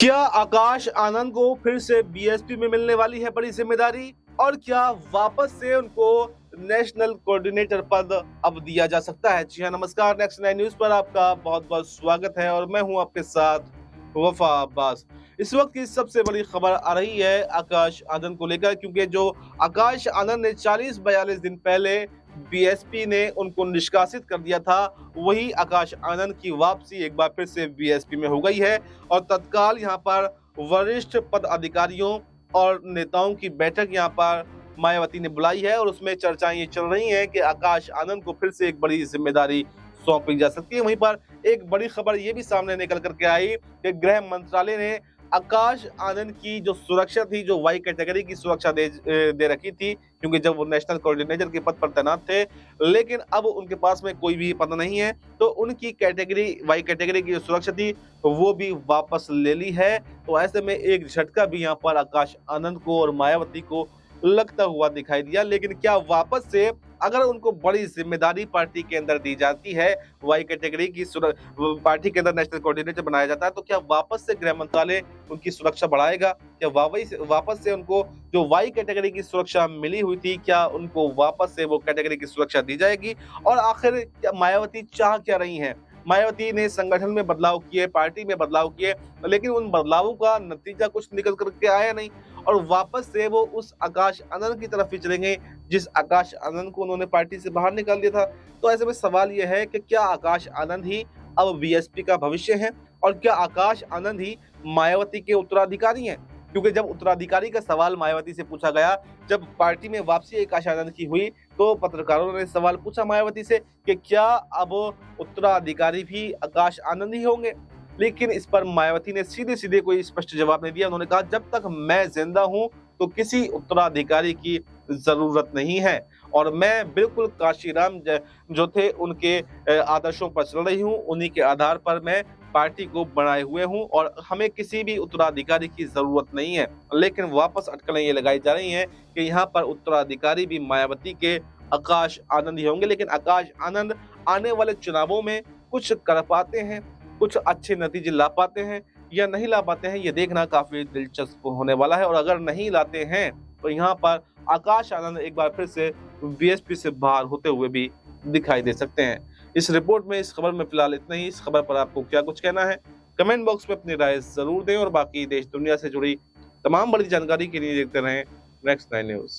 क्या आकाश आनंद को फिर से बीएसपी में मिलने वाली है बड़ी जिम्मेदारी और क्या वापस से उनको नेशनल कोऑर्डिनेटर पद अब दिया जा सकता है? जी हाँ, नमस्कार। नेक्स्ट 9 न्यूज पर आपका बहुत बहुत स्वागत है और मैं हूं आपके साथ वफा अब्बास। इस वक्त की सबसे बड़ी खबर आ रही है आकाश आनंद को लेकर, क्योंकि जो आकाश आनंद ने 40-42 दिन पहले बीएसपी ने उनको निष्कासित कर दिया था, वही आकाश आनंद की वापसी एक बार फिर से बीएसपी में हो गई है। और तत्काल यहाँ पर वरिष्ठ पद अधिकारियों और नेताओं की बैठक यहाँ पर मायावती ने बुलाई है और उसमें चर्चाएं ये चल रही हैं कि आकाश आनंद को फिर से एक बड़ी जिम्मेदारी सौंपी जा सकती है। वहीं पर एक बड़ी खबर ये भी सामने निकल करके आई कि गृह मंत्रालय ने आकाश आनंद की जो सुरक्षा थी, जो वाई कैटेगरी की सुरक्षा दे रखी थी, क्योंकि जब वो नेशनल कोऑर्डिनेटर के पद पर तैनात थे, लेकिन अब उनके पास में कोई भी पद नहीं है, तो उनकी कैटेगरी, वाई कैटेगरी की जो सुरक्षा थी, वो भी वापस ले ली है। तो ऐसे में एक झटका भी यहाँ पर आकाश आनंद को और मायावती को लगता हुआ दिखाई दिया। लेकिन क्या वापस से अगर उनको बड़ी जिम्मेदारी पार्टी के अंदर दी जाती है, वाई कैटेगरी की पार्टी के अंदर नेशनल कोऑर्डिनेटर बनाया जाता है, तो क्या वापस से गृह मंत्रालय उनकी सुरक्षा बढ़ाएगा? क्या वापस से उनको जो वाई कैटेगरी की सुरक्षा मिली हुई थी, क्या उनको वापस से वो कैटेगरी की सुरक्षा दी जाएगी? और आखिर क्या मायावती चाह क्या रही हैं? मायावती ने संगठन में बदलाव किए, पार्टी में बदलाव किए, लेकिन उन बदलावों का नतीजा कुछ निकल करके आया नहीं और वापस से वो उस आकाश आनंद की तरफ ही चलेंगे जिस आकाश आनंद को उन्होंने पार्टी से बाहर निकाल दिया था। तो ऐसे में सवाल यह है कि क्या आकाश आनंद ही अब बीएसपी का भविष्य है और क्या आकाश आनंद ही मायावती के उत्तराधिकारी हैं? क्योंकि जब उत्तराधिकारी का सवाल मायावती से पूछा गया, जब पार्टी में वापसी आकाश आनंद की हुई, तो पत्रकारों ने सवाल पूछा मायावती से कि क्या अब उत्तराधिकारी भी आकाश आनंद ही होंगे? लेकिन इस पर मायावती ने सीधे-सीधे कोई स्पष्ट जवाब नहीं दिया। उन्होंने कहा, जब तक मैं जिंदा हूं तो किसी उत्तराधिकारी की जरूरत नहीं है और मैं बिल्कुल काशीराम जो थे उनके आदर्शों पर चल रही हूं, उन्हीं के आधार पर मैं पार्टी को बनाए हुए हूं और हमें किसी भी उत्तराधिकारी की जरूरत नहीं है। लेकिन वापस अटकलें ये लगाई जा रही हैं कि यहाँ पर उत्तराधिकारी भी मायावती के आकाश आनंद ही होंगे। लेकिन आकाश आनंद आने वाले चुनावों में कुछ कर पाते हैं, कुछ अच्छे नतीजे ला पाते हैं या नहीं ला पाते हैं, ये देखना काफी दिलचस्प होने वाला है। और अगर नहीं लाते हैं तो यहाँ पर आकाश आनंद एक बार फिर से बीएसपी से बाहर होते हुए भी दिखाई दे सकते हैं। इस रिपोर्ट में, इस खबर में फिलहाल इतना ही। इस खबर पर आपको क्या कुछ कहना है, कमेंट बॉक्स में अपनी राय जरूर दें और बाकी देश दुनिया से जुड़ी तमाम बड़ी जानकारी के लिए देखते रहें नेक्स्ट 9 न्यूज।